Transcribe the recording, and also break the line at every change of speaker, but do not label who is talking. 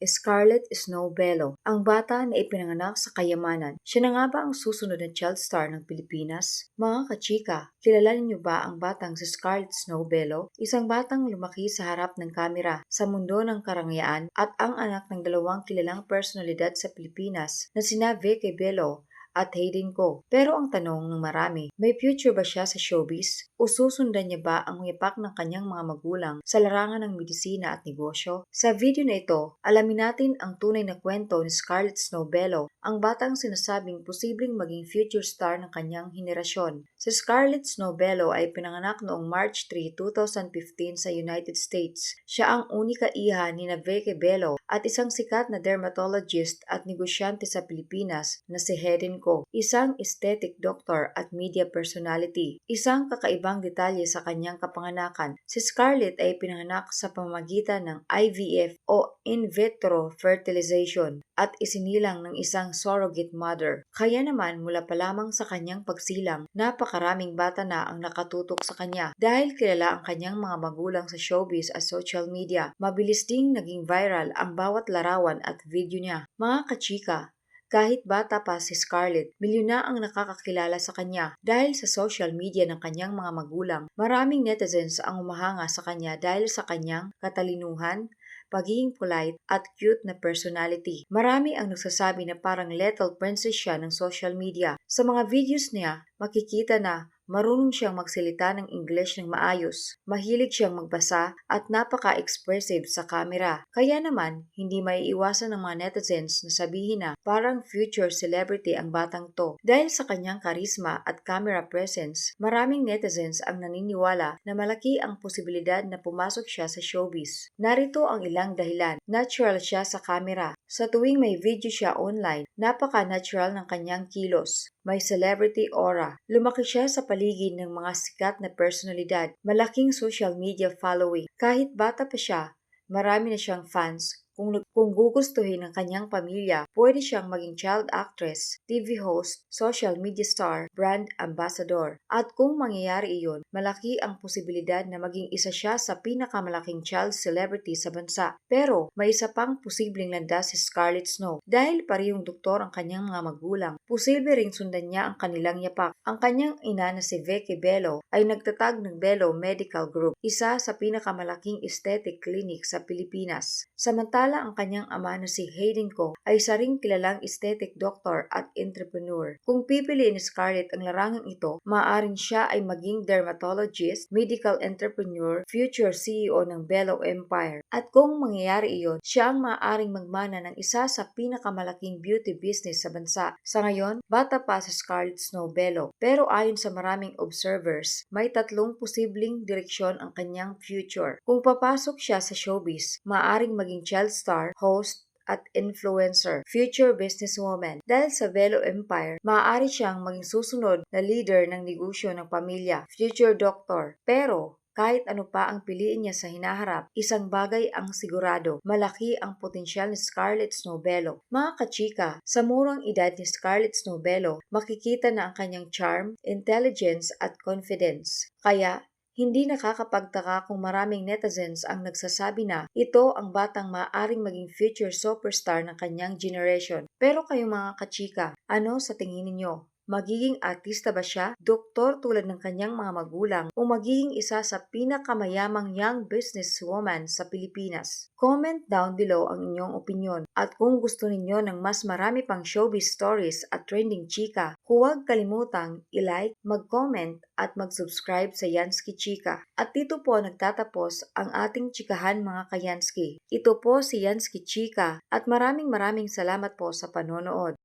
Scarlett Snow Bello, ang bata na ipinanganak sa kayamanan. Siya na nga ba ang susunod na child star ng Pilipinas? Mga kachika, kilala niyo ba ang batang si Scarlett Snow Bello? Isang batang lumaki sa harap ng kamera sa mundo ng karangyaan at ang anak ng dalawang kilalang personalidad sa Pilipinas na sina Vicky Bello at Hayden Ko. Pero ang tanong ng marami, may future ba siya sa showbiz? O susundan niya ba ang yapak ng kanyang mga magulang sa larangan ng medisina at negosyo? Sa video na ito, alamin natin ang tunay na kwento ni Scarlett Snow Bello, ang batang sinasabing posibleng maging future star ng kanyang henerasyon. Si Scarlett Snow Bello ay pinanganak noong March 3, 2015 sa United States. Siya ang unika iha ni Vicky Bello at isang sikat na dermatologist at negosyante sa Pilipinas na si Hayden Ko, isang aesthetic doctor at media personality. Isang kakaibang detalye sa kanyang kapanganakan, si Scarlett ay pinanganak sa pamamagitan ng IVF o in vitro fertilization at isinilang ng isang surrogate mother. Kaya naman mula pa lamang sa kanyang pagsilang, napakaraming bata na ang nakatutok sa kanya dahil kilala ang kanyang mga magulang sa showbiz at social media. Mabilis ding naging viral ang bawat larawan at video niya. Mga kachika, kahit bata pa si Scarlett, milyon na ang nakakakilala sa kanya dahil sa social media ng kanyang mga magulang. Maraming netizens ang humahanga sa kanya dahil sa kanyang katalinuhan, pagiging polite at cute na personality. Marami ang nagsasabi na parang little princess siya ng social media. Sa mga videos niya, makikita na marunong siyang magsalita ng English ng maayos, mahilig siyang magbasa at napaka-expressive sa camera. Kaya naman, hindi maiiwasan ng mga netizens na sabihin na parang future celebrity ang batang to. Dahil sa kanyang karisma at camera presence, maraming netizens ang naniniwala na malaki ang posibilidad na pumasok siya sa showbiz. Narito ang ilang dahilan. Natural siya sa camera. Sa tuwing may video siya online, napaka-natural ng kanyang kilos. May celebrity aura. Lumaki siya sa paligid ng mga sikat na personalidad. Malaking social media following. Kahit bata pa siya, marami na siyang fans. Kung gugustuhin ng kanyang pamilya, pwede siyang maging child actress, TV host, social media star, brand ambassador. At kung mangyayari iyon, malaki ang posibilidad na maging isa siya sa pinakamalaking child celebrity sa bansa. Pero may isa pang posibleng landas si Scarlett Snow. Dahil parehong doktor ang kanyang mga magulang, posible ring sundan niya ang kanilang yapak. Ang kanyang ina na si Vicky Bello ay nagtatag ng Bello Medical Group, isa sa pinakamalaking aesthetic clinic sa Pilipinas. Samantala ang kanyang ama na si Hayden Ko ay isa ring kilalang aesthetic doctor at entrepreneur. Kung pipiliin ni Scarlett ang larangang ito, maaaring siya ay maging dermatologist, medical entrepreneur, future CEO ng Bello Empire. At kung mangyayari iyon, siya ang maaaring magmana ng isa sa pinakamalaking beauty business sa bansa. Sa ngayon, bata pa si Scarlett Snow Bello, pero ayon sa maraming observers, may tatlong posibleng direksyon ang kanyang future. Kung papasok siya sa showbiz, maaaring maging child star, host, at influencer, future businesswoman. Dahil sa Bello Empire, maaari siyang maging susunod na leader ng negosyo ng pamilya, future doctor. Pero kahit ano pa ang piliin niya sa hinaharap, isang bagay ang sigurado, malaki ang potensyal ni Scarlett Snow Bello. Mga kachika, sa murang edad ni Scarlett Snow Bello, makikita na ang kanyang charm, intelligence at confidence. Kaya hindi nakakapagtaka kung maraming netizens ang nagsasabi na ito ang batang maaaring maging future superstar ng kanyang generation. Pero kayo mga kachika, ano sa tingin ninyo? Magiging artista ba siya, doktor tulad ng kanyang mga magulang, o magiging isa sa pinakamayamang young businesswoman sa Pilipinas? Comment down below ang inyong opinyon. At kung gusto ninyo ng mas marami pang showbiz stories at trending chika, huwag kalimutang i-like, mag-comment at mag-subscribe sa Yansky Chika. At dito po nagtatapos ang ating chikahan mga kayansky. Ito po si Yansky Chika at maraming salamat po sa panonood.